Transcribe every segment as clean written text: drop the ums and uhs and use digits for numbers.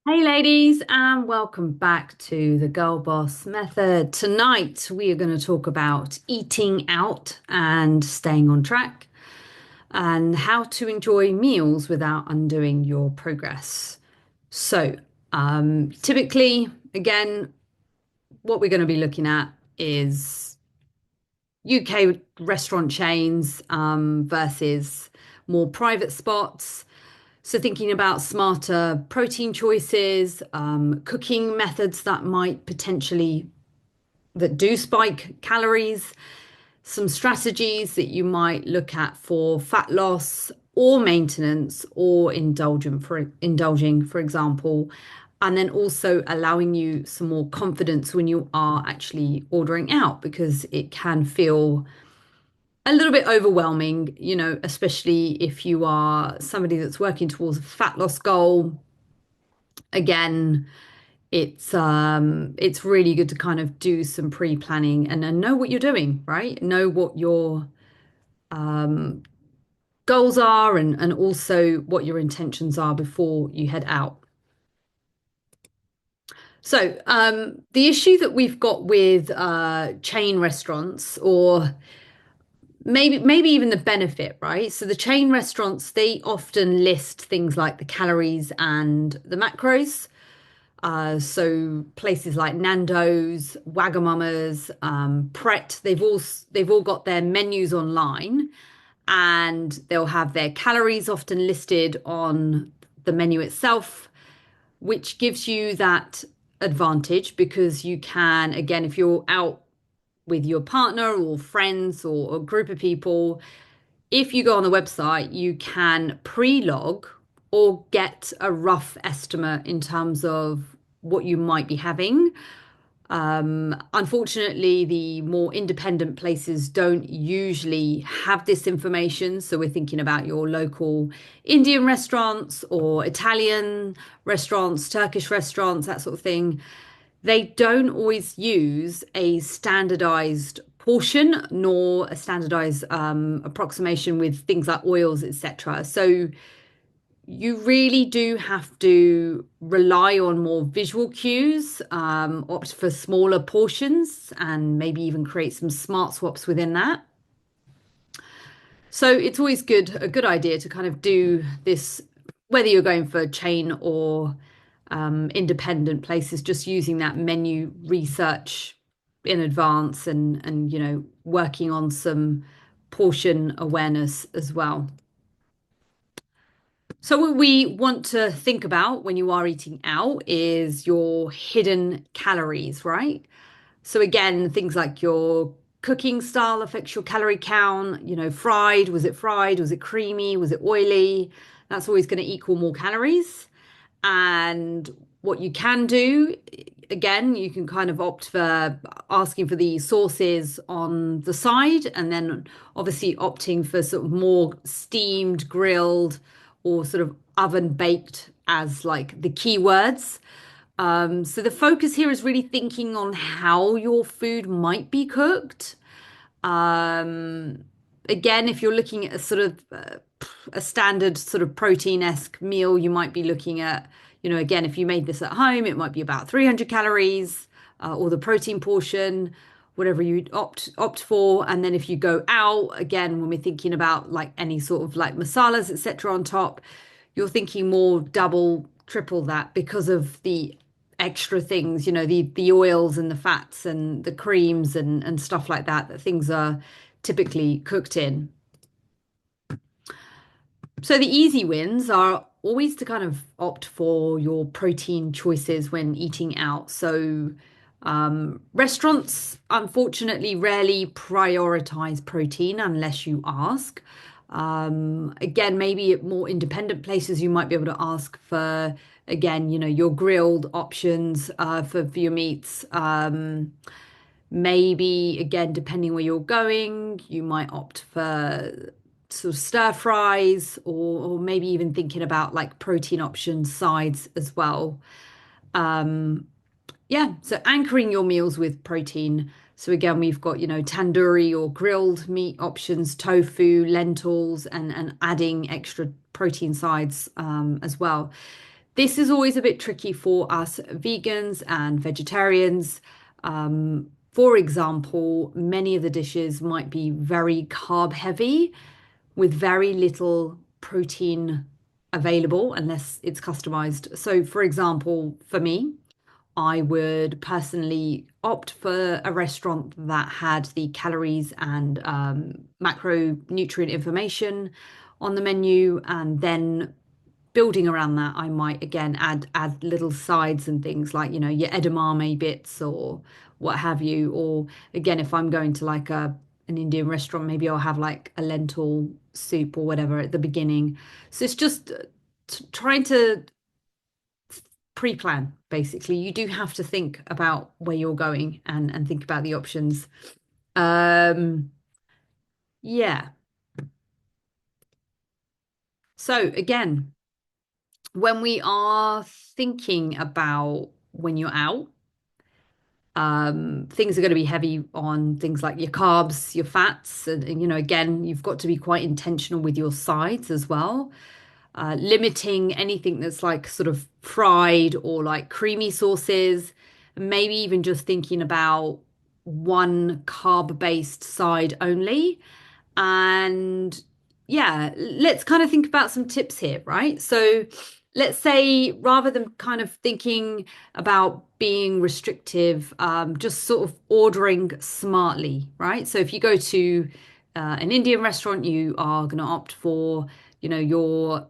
Hey ladies, and welcome back to the Girl Boss Method. Tonight we are going to talk about eating out and staying on track and how to enjoy meals without undoing your progress. So, typically, again, what we're going to be looking at is UK restaurant chains versus more private spots. So thinking about smarter protein choices, cooking methods that might potentially that do spike calories, some strategies that you might look at for fat loss or maintenance or indulging, for example, and then also allowing you some more confidence when you are actually ordering out because it can feel a little bit overwhelming, especially if you are somebody that's working towards a fat loss goal. Again, it's really good to kind of do some pre-planning and then know what you're doing, right? Know what your goals are and also what your intentions are before you head out. So, the issue that we've got with chain restaurants or maybe even the benefit, right? So the chain restaurants, they often list things like the calories and the macros. So places like Nando's, Wagamama's, Pret, they've all got their menus online and they'll have their calories often listed on the menu itself, which gives you that advantage because you can, again, if you're out with your partner or friends or a group of people, if you go on the website, you can pre-log or get a rough estimate in terms of what you might be having. Unfortunately, the more independent places don't usually have this information. So we're thinking about your local Indian restaurants or Italian restaurants, Turkish restaurants, that sort of thing. They don't always use a standardized portion nor a standardized approximation with things like oils, etc. So you really do have to rely on more visual cues, opt for smaller portions, and maybe even create some smart swaps within that. So it's always a good idea to kind of do this, whether you're going for chain or independent places, just using that menu research in advance and working on some portion awareness as well. So what we want to think about when you are eating out is your hidden calories, right? So again, things like your cooking style affects your calorie count, fried, was it fried? Was it creamy? Was it oily? That's always going to equal more calories. And what you can do, again, you can kind of opt for asking for the sauces on the side and then obviously opting for sort of more steamed, grilled, or sort of oven baked as like the keywords. So the focus here is really thinking on how your food might be cooked. Um, Again, if you're looking at a sort of a standard sort of protein-esque meal, you might be looking at, again, if you made this at home, it might be about 300 calories, or the protein portion, whatever you opt for. And then if you go out, again, when we're thinking about like any sort of like masalas, etc. on top, you're thinking more double, triple that because of the extra things, the oils and the fats and the creams and stuff like that, that things are typically cooked in. So the easy wins are always to kind of opt for your protein choices when eating out. So restaurants, unfortunately, rarely prioritize protein unless you ask. Again, maybe at more independent places, you might be able to ask for, again, your grilled options for your meats. Maybe, again, depending where you're going, you might opt for sort of stir fries or maybe even thinking about like protein options, sides as well. Yeah, so anchoring your meals with protein. So again, we've got, tandoori or grilled meat options, tofu, lentils, and adding extra protein sides as well. This is always a bit tricky for us vegans and vegetarians. For example, many of the dishes might be very carb heavy with very little protein available unless it's customized. So, for example, for me, I would personally opt for a restaurant that had the calories and macronutrient information on the menu, and then building around that, I might again add little sides and things like, your edamame bits or what have you. Or again, if I'm going to like an Indian restaurant, maybe I'll have like a lentil soup or whatever at the beginning. So it's just trying to pre-plan, basically. You do have to think about where you're going and think about the options. Um, yeah. So again, when we are thinking about when you're out, things are going to be heavy on things like your carbs, your fats, and again, you've got to be quite intentional with your sides as well. Limiting anything that's like sort of fried or like creamy sauces, maybe even just thinking about one carb-based side only. And yeah, let's kind of think about some tips here, right? So let's say rather than kind of thinking about being restrictive, just sort of ordering smartly, right? So if you go to an Indian restaurant, you are going to opt for, your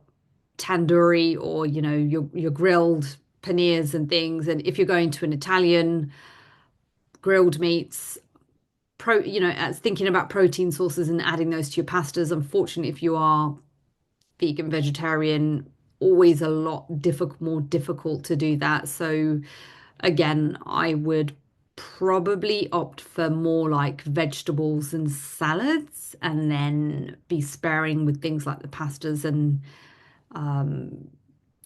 tandoori or, your grilled paneers and things. And if you're going to an Italian grilled meats, as thinking about protein sources and adding those to your pastas. Unfortunately, if you are vegan, vegetarian, always a lot more difficult to do that. So again, I would probably opt for more like vegetables and salads and then be sparing with things like the pastas and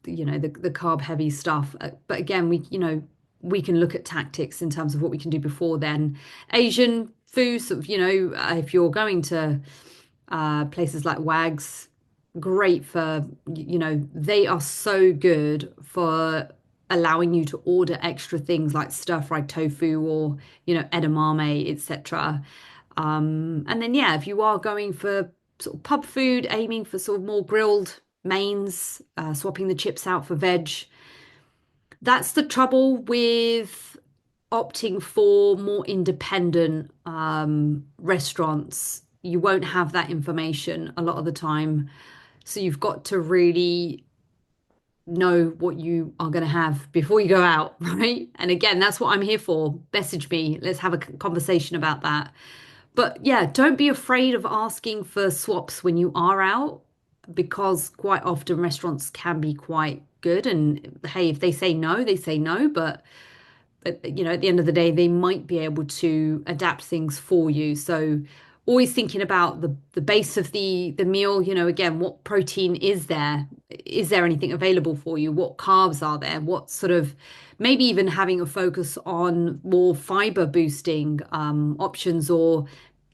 the carb heavy stuff. But again, we can look at tactics in terms of what we can do before then. Asian food, sort of, if you're going to places like Wags, great for, they are so good for allowing you to order extra things like stir-fried tofu or, edamame, etc. And then, yeah, if you are going for sort of pub food, aiming for sort of more grilled mains, swapping the chips out for veg. That's the trouble with opting for more independent restaurants. You won't have that information a lot of the time. So you've got to really know what you are going to have before you go out, right? And again, that's what I'm here for. Message me. Let's have a conversation about that. But yeah, don't be afraid of asking for swaps when you are out because quite often restaurants can be quite good. And hey, if they say no, they say no. But at the end of the day, they might be able to adapt things for you. So always thinking about the base of the meal, again, what protein is there? Is there anything available for you? What carbs are there? What sort of maybe even having a focus on more fiber boosting options or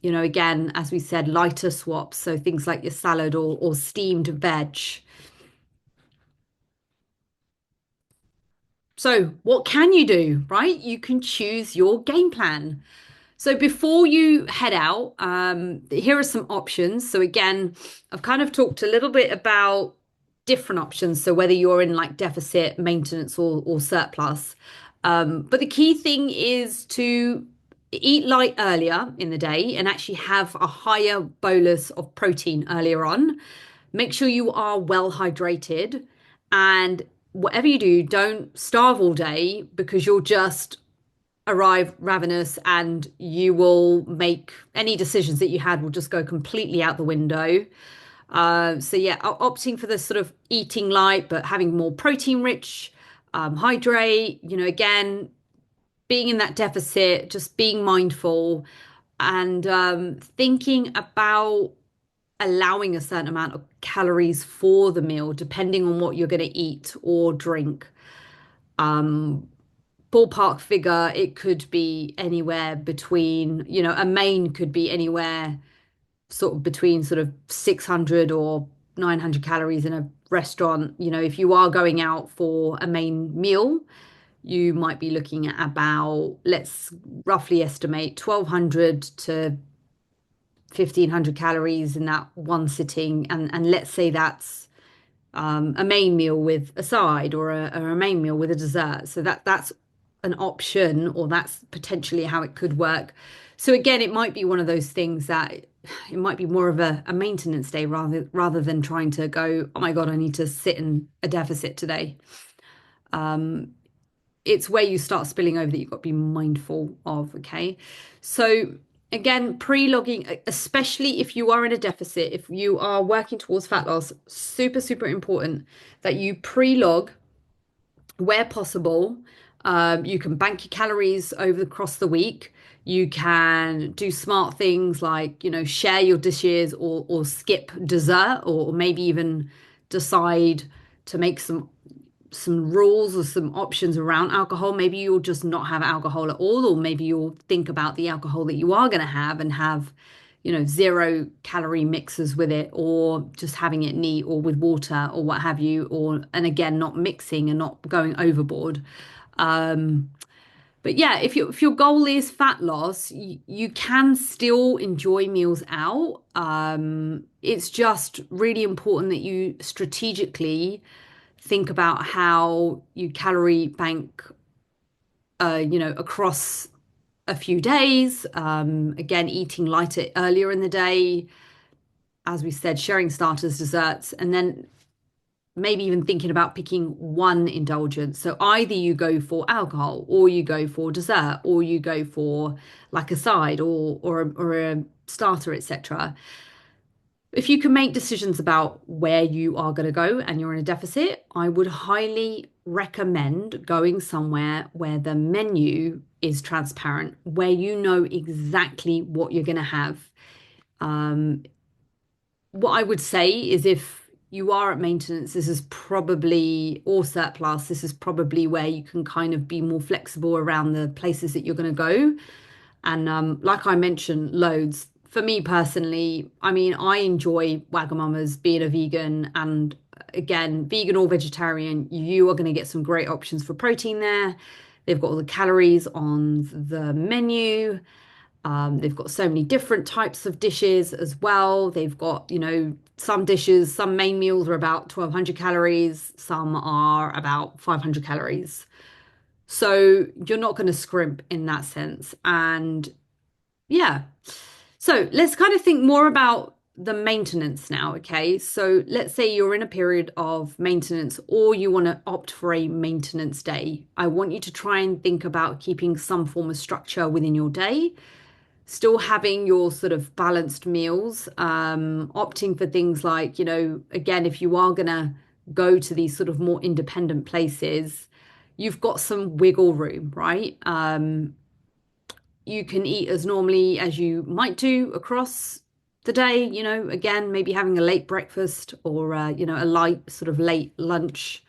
again, as we said, lighter swaps. So things like your salad or steamed veg. So what can you do, right? You can choose your game plan. So before you head out, here are some options. So again, I've kind of talked a little bit about different options. So whether you're in like deficit, maintenance, or surplus. But the key thing is to eat light earlier in the day and actually have a higher bolus of protein earlier on. Make sure you are well hydrated and whatever you do, don't starve all day because you'll just arrive ravenous and you will make any decisions that you had will just go completely out the window. So yeah, opting for the sort of eating light, but having more protein rich, hydrate, again, being in that deficit, just being mindful and thinking about allowing a certain amount of calories for the meal, depending on what you're going to eat or drink. Ballpark figure, it could be anywhere between, a main could be anywhere sort of between sort of 600 or 900 calories and a restaurant, if you are going out for a main meal, you might be looking at about, let's roughly estimate 1,200 to 1,500 calories in that one sitting. And let's say that's a main meal with a side or a main meal with a dessert. So that's an option, or that's potentially how it could work. So again, it might be one of those things that it might be more of a maintenance day rather than trying to go, oh my God, I need to sit in a deficit today. It's where you start spilling over that you've got to be mindful of. Okay. So again, pre-logging, especially if you are in a deficit, if you are working towards fat loss, super, super important that you pre-log where possible. You can bank your calories across the week. You can do smart things like, share your dishes or skip dessert, or maybe even decide to make some rules or some options around alcohol. Maybe you'll just not have alcohol at all, or maybe you'll think about the alcohol that you are going to have and have, 0 calorie mixes with it, or just having it neat or with water or what have you, and again, not mixing and not going overboard. But yeah, if your goal is fat loss, you can still enjoy meals out. It's just really important that you strategically think about how you calorie bank, across a few days. Again, eating lighter earlier in the day, as we said, sharing starters, desserts, and then maybe even thinking about picking one indulgence. So either you go for alcohol, or you go for dessert, or you go for like a side or a starter, etc. If you can make decisions about where you are going to go and you're in a deficit, I would highly recommend going somewhere where the menu is transparent, where you know exactly what you're going to have. What I would say is, if you are at maintenance, this is probably, or surplus, this is probably where you can kind of be more flexible around the places that you're going to go. And like I mentioned, loads. For me personally, I mean, I enjoy Wagamama's being a vegan. And again, vegan or vegetarian, you are going to get some great options for protein there. They've got all the calories on the menu. They've got so many different types of dishes as well. They've got, some dishes, some main meals are about 1,200 calories, some are about 500 calories. So you're not going to scrimp in that sense. And yeah. So let's kind of think more about the maintenance now. Okay. So let's say you're in a period of maintenance, or you want to opt for a maintenance day. I want you to try and think about keeping some form of structure within your day, still having your sort of balanced meals, opting for things like, again, if you are going to go to these sort of more independent places, you've got some wiggle room, right? You can eat as normally as you might do across the day, again, maybe having a late breakfast, or, a light sort of late lunch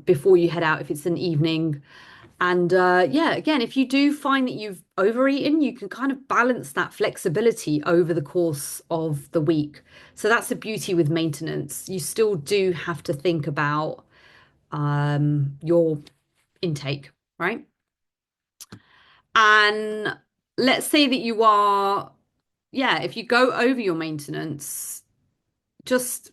before you head out if it's an evening. And yeah, again, if you do find that you've overeaten, you can kind of balance that flexibility over the course of the week. So that's the beauty with maintenance. You still do have to think about your intake, right? And let's say that you are, yeah, if you go over your maintenance, just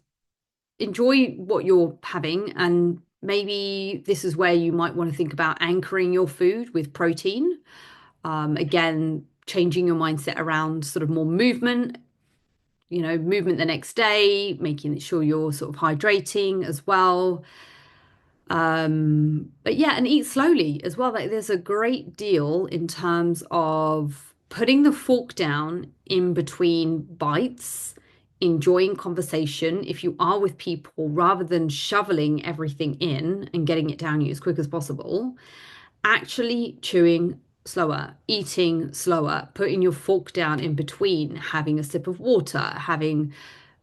enjoy what you're having. And maybe this is where you might want to think about anchoring your food with protein. Again, changing your mindset around sort of more movement, movement the next day, making sure you're sort of hydrating as well. But yeah, and eat slowly as well. Like, there's a great deal in terms of putting the fork down in between bites, enjoying conversation if you are with people, rather than shoveling everything in and getting it down you as quick as possible. Actually chewing slower, eating slower, putting your fork down in between, having a sip of water, having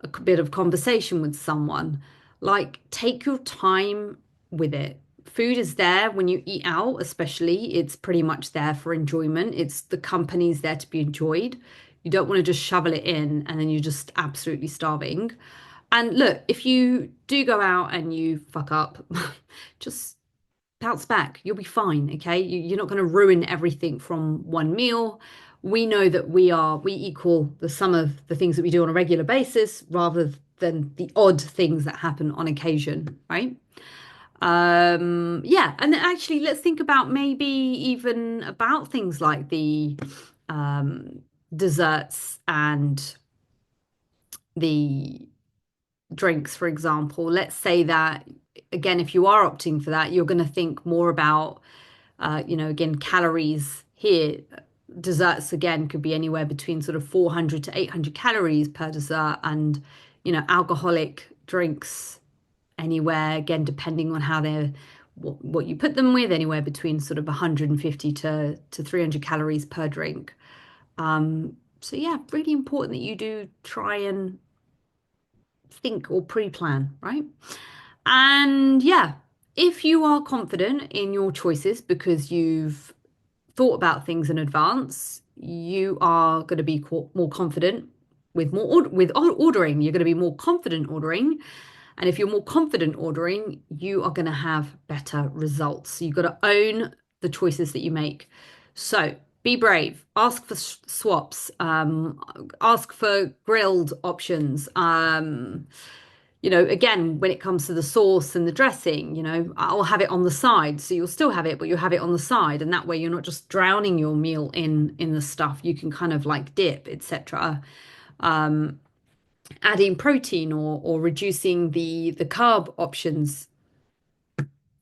a bit of conversation with someone. Like, take your time with it. Food is there when you eat out, especially. It's pretty much there for enjoyment. It's the company's there to be enjoyed. You don't want to just shovel it in and then you're just absolutely starving. And look, if you do go out and you fuck up, just bounce back. You'll be fine, okay? You're not going to ruin everything from one meal. We know that we equal the sum of the things that we do on a regular basis rather than the odd things that happen on occasion, right? Yeah, and actually, let's think about maybe even about things like the um, desserts and the drinks, for example. Let's say that, again, if you are opting for that, you're going to think more about, again, calories here. Desserts, again, could be anywhere between sort of 400 to 800 calories per dessert, and, alcoholic drinks anywhere, again, depending on how they're, what you put them with, anywhere between sort of 150 to 300 calories per drink. So, yeah, really important that you do try and think or pre-plan, right? And yeah, if you are confident in your choices because you've thought about things in advance, you are going to be more confident with ordering. You're going to be more confident ordering. And if you're more confident ordering, you are going to have better results. So you've got to own the choices that you make. So be brave, ask for swaps, ask for grilled options. Again, when it comes to the sauce and the dressing, I'll have it on the side. So you'll still have it, but you'll have it on the side. And that way you're not just drowning your meal in the stuff. You can kind of like dip, etc. Adding protein or reducing the carb options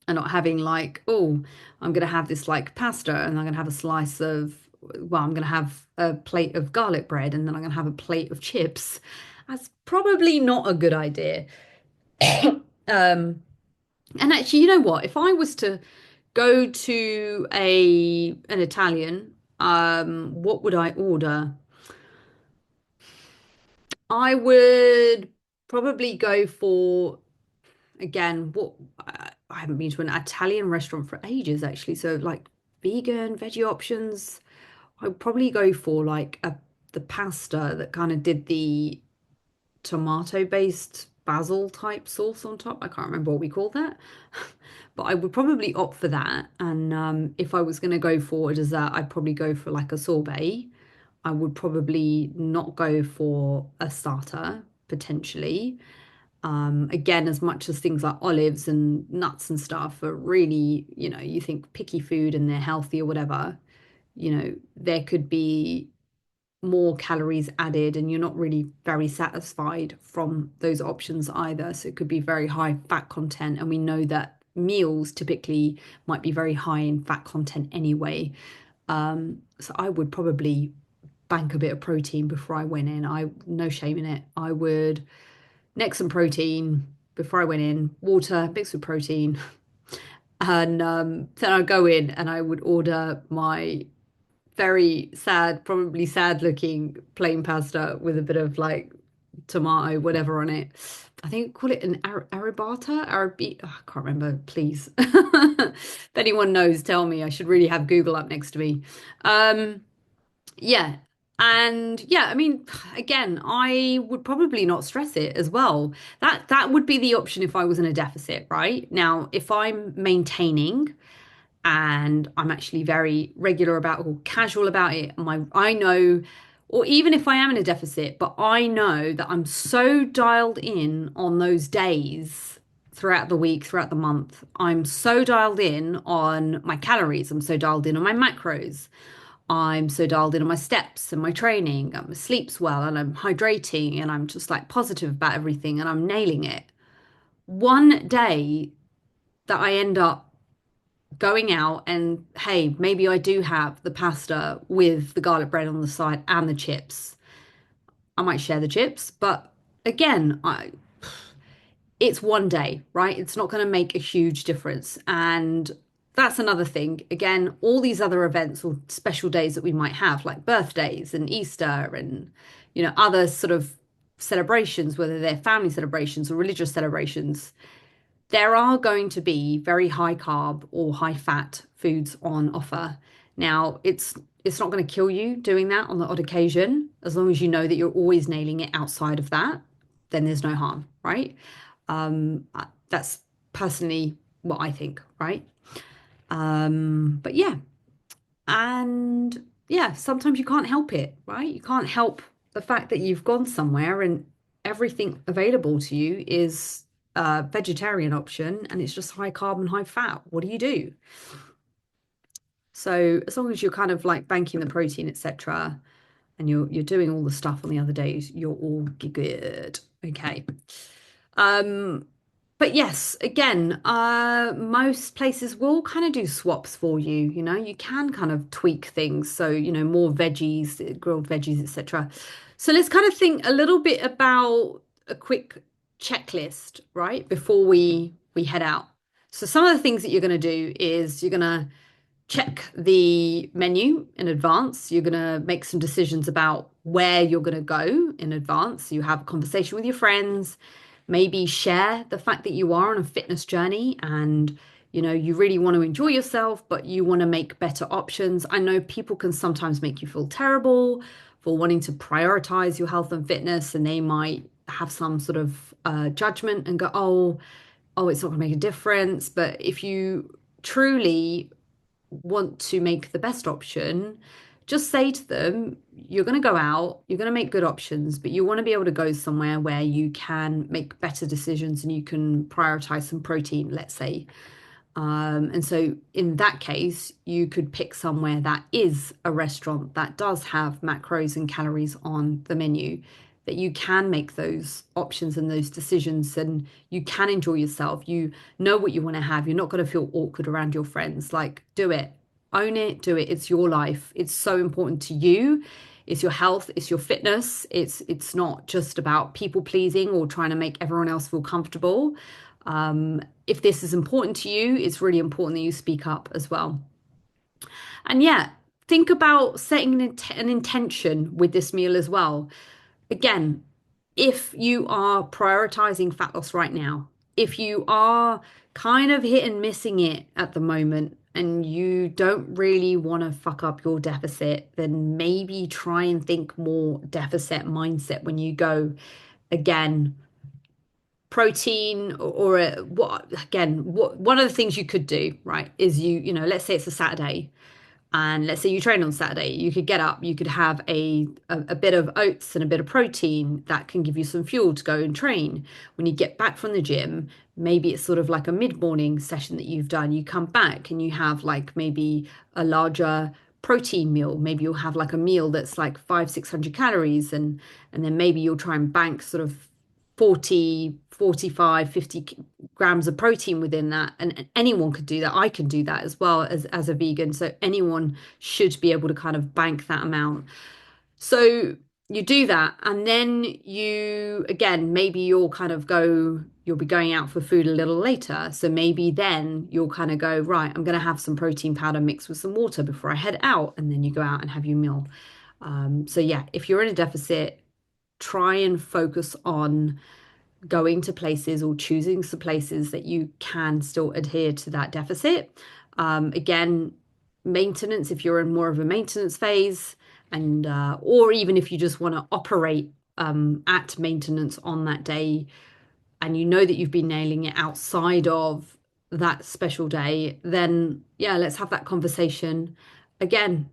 and not having like, oh, I'm gonna have this like pasta and I'm gonna have a slice of, well, I'm gonna have a plate of garlic bread and then I'm gonna have a plate of chips. That's probably not a good idea. Um, and actually, you know what? If I was to go to an Italian, what would I order? I would probably go for, again, I haven't been to an Italian restaurant for ages actually. So like vegan, veggie options. I'd probably go for like the pasta that kind of did the tomato-based basil type sauce on top. I can't remember what we call that. But I would probably opt for that. And if I was going to go for a dessert, I'd probably go for like a sorbet. I would probably not go for a starter, potentially. Again, as much as things like olives and nuts and stuff are really, you think picky food and they're healthy or whatever, there could be more calories added and you're not really very satisfied from those options either. So it could be very high fat content. And we know that meals typically might be very high in fat content anyway. So I would probably bank a bit of protein before I went in. No shame in it. I would neck some protein before I went in, water mixed with protein. And then I'd go in and I would order my very sad, probably sad looking plain pasta with a bit of like tomato, whatever on it. I think call it an arrabbiata, oh, I can't remember, please. If anyone knows, tell me. I should really have Google up next to me. Um, yeah. And yeah, I mean, again, I would probably not stress it as well. That would be the option if I was in a deficit, right? Now, if I'm maintaining and I'm actually very regular about or casual about it. I know, or even if I am in a deficit, but I know that I'm so dialed in on those days throughout the week, throughout the month. I'm so dialed in on my calories. I'm so dialed in on my macros. I'm so dialed in on my steps and my training. My sleep's well and I'm hydrating and I'm just like positive about everything and I'm nailing it. One day that I end up going out and hey, maybe I do have the pasta with the garlic bread on the side and the chips. I might share the chips, but again, it's one day, right? It's not going to make a huge difference. And that's another thing. Again, all these other events or special days that we might have, like birthdays and Easter and, other sort of celebrations, whether they're family celebrations or religious celebrations, there are going to be very high carb or high fat foods on offer. Now, it's not going to kill you doing that on the odd occasion, as long as you know that you're always nailing it outside of that. then there's no harm, right? That's personally what I think, right? But yeah, and yeah, sometimes you can't help it, right? You can't help the fact that you've gone somewhere and everything available to you is a vegetarian option and it's just high carb and high fat. What do you do? So as long as you're kind of like banking the protein, etc., and you're doing all the stuff on the other days, you're all good. Okay. Um, but yes, again, most places will kind of do swaps for you. You know, you can kind of tweak things. So, you know, more veggies, grilled veggies, etc. So let's kind of think a little bit about a quick checklist, right? Before we head out. So some of the things that you're going to do is you're going to check the menu in advance. You're going to make some decisions about where you're going to go in advance. You have a conversation with your friends, maybe share the fact that you are on a fitness journey and you know you really want to enjoy yourself, but you want to make better options. I know people can sometimes make you feel terrible for wanting to prioritize your health and fitness, and they might have some sort of judgment and go, oh, it's not going to make a difference. But if you truly want to make the best option, just say to them, you're going to go out, you're going to make good options, but you want to be able to go somewhere where you can make better decisions and you can prioritize some protein, let's say. And so in that case, you could pick somewhere that is a restaurant that does have macros and calories on the menu, that you can make those options and those decisions and you can enjoy yourself. You know what you want to have. You're not going to feel awkward around your friends. Like, do it, own it, do it. It's your life. It's so important to you. It's your health, it's your fitness. It's not just about people pleasing or trying to make everyone else feel comfortable. If this is important to you, it's really important that you speak up as well. And yeah, think about setting an intention with this meal as well. Again, if you are prioritizing fat loss right now, if you are kind of hit and missing it at the moment, and you don't really want to fuck up your deficit, then maybe try and think more deficit mindset when you go. Again, protein what again, what one of the things you could do, right, is you know, let's say it's a Saturday and let's say you train on Saturday, you could get up, you could have a bit of oats and a bit of protein that can give you some fuel to go and train. When you get back from the gym, maybe it's sort of like a mid-morning session that you've done. You come back and you have like maybe a larger protein meal. Maybe you'll have like a meal that's like 600 calories and then maybe you'll try and bank sort of 40, 45, 50 grams of protein within that. And anyone could do that. I can do that as well as a vegan. So anyone should be able to kind of bank that amount. So you do that. And then you, again, maybe you'll be going out for food a little later. So maybe then you'll kind of go, right, I'm going to have some protein powder mixed with some water before I head out. And then you go out and have your meal. So yeah, if you're in a deficit, try and focus on going to places or choosing some places that you can still adhere to that deficit. Again, maintenance, if you're in more of a maintenance phase, and or even if you just want to operate at maintenance on that day, and you know that you've been nailing it outside of that special day, then yeah, let's have that conversation. Again,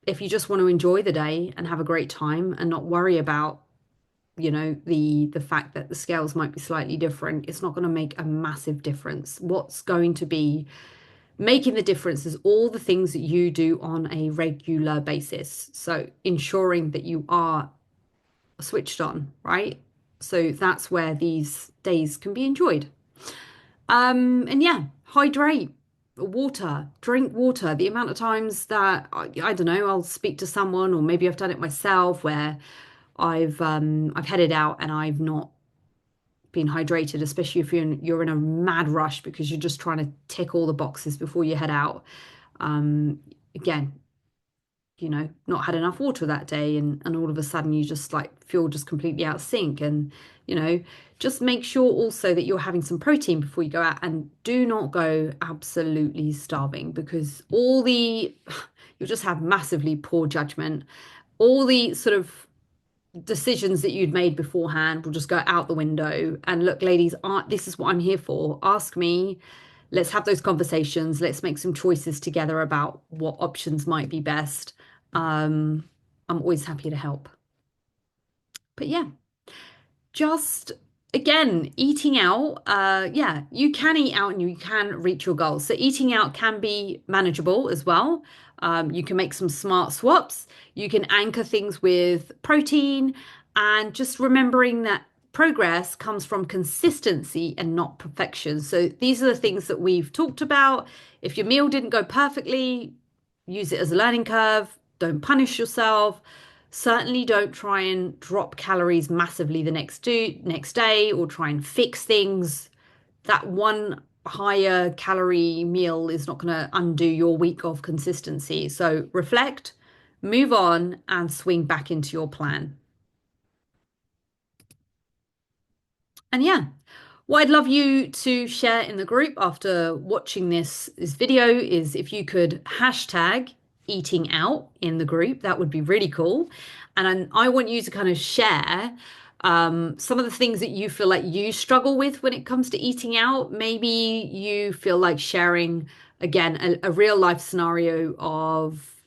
if you just want to enjoy the day and have a great time and not worry about, you know, the fact that the scales might be slightly different, it's not going to make a massive difference. What's going to be making the difference is all the things that you do on a regular basis. So ensuring that you are switched on, right? So that's where these days can be enjoyed. And yeah, hydrate, water, drink water. The amount of times that I don't know, I'll speak to someone, or maybe I've done it myself, where I've headed out and I've not been hydrated, especially if you're in a mad rush because you're just trying to tick all the boxes before you head out. Again, you know, not had enough water that day, and all of a sudden you just like feel just completely out of sync. And you know, just make sure also that you're having some protein before you go out, and do not go absolutely starving, because all the you'll just have massively poor judgment. All the sort of decisions that you'd made beforehand will just go out the window. And look, ladies, this is what I'm here for. Ask me. Let's have those conversations. Let's make some choices together about what options might be best. Um, I'm always happy to help. But yeah, just again, eating out, yeah, you can eat out and you can reach your goals. So eating out can be manageable as well. You can make some smart swaps. You can anchor things with protein and just remembering that progress comes from consistency and not perfection. So these are the things that we've talked about. If your meal didn't go perfectly, use it as a learning curve. Don't punish yourself. Certainly don't try and drop calories massively the next day or try and fix things. That one higher calorie meal is not going to undo your week of consistency. So reflect, move on, and swing back into your plan. And yeah, what I'd love you to share in the group after watching this video is if you could hashtag eating out in the group, that would be really cool. And I want you to kind of share some of the things that you feel like you struggle with when it comes to eating out. Maybe you feel like sharing, again, a real life scenario of,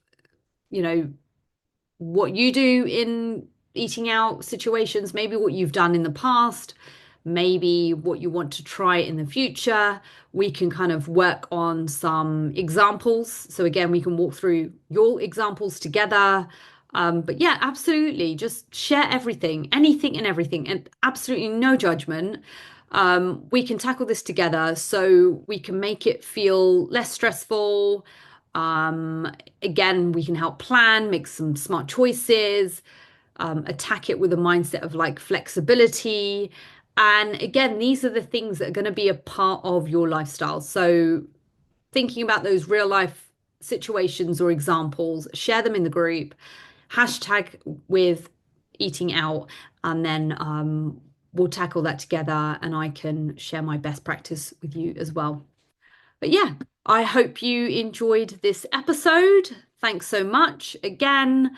you know, what you do in eating out situations, maybe what you've done in the past, maybe what you want to try in the future. We can kind of work on some examples. So, again, we can walk through your examples together. But yeah, absolutely. Just share everything, anything and everything, and absolutely no judgment. We can tackle this together so we can make it feel less stressful. Again, we can help plan, make some smart choices, attack it with a mindset of like flexibility. And again, these are the things that are going to be a part of your lifestyle. So, thinking about those real life situations or examples, share them in the group, hashtag with eating out, and then we'll tackle that together. And I can share my best practice with you as well. But yeah, I hope you enjoyed this episode. Thanks so much again.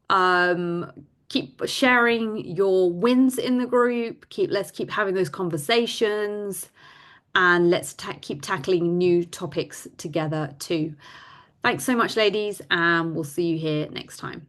Um, keep sharing your wins in the group. Let's keep having those conversations and let's keep tackling new topics together too. Thanks so much, ladies, and we'll see you here next time.